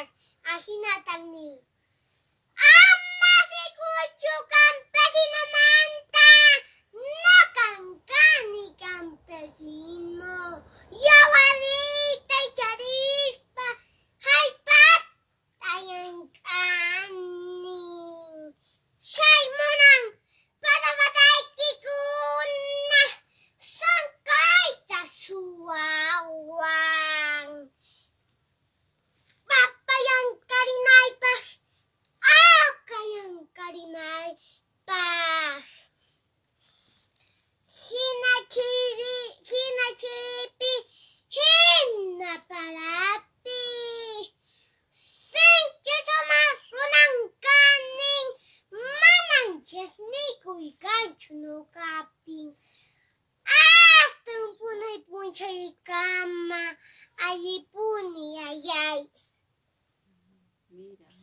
par, ajinatani. Amma sikuchu campesino manta, no cancani campesino. Yawarita y charispa, haipat, ayancani. Shaimunan, patabatay kikuna, son kaita suawang. Papayang karinay pas, kayang karinay pas. Hinachiripi, hinaparapi. Senke somas runang kaning, manang chesniku ikanchu no kaping. Hasta un punay puncha y cama, allí puni ayay. Mira.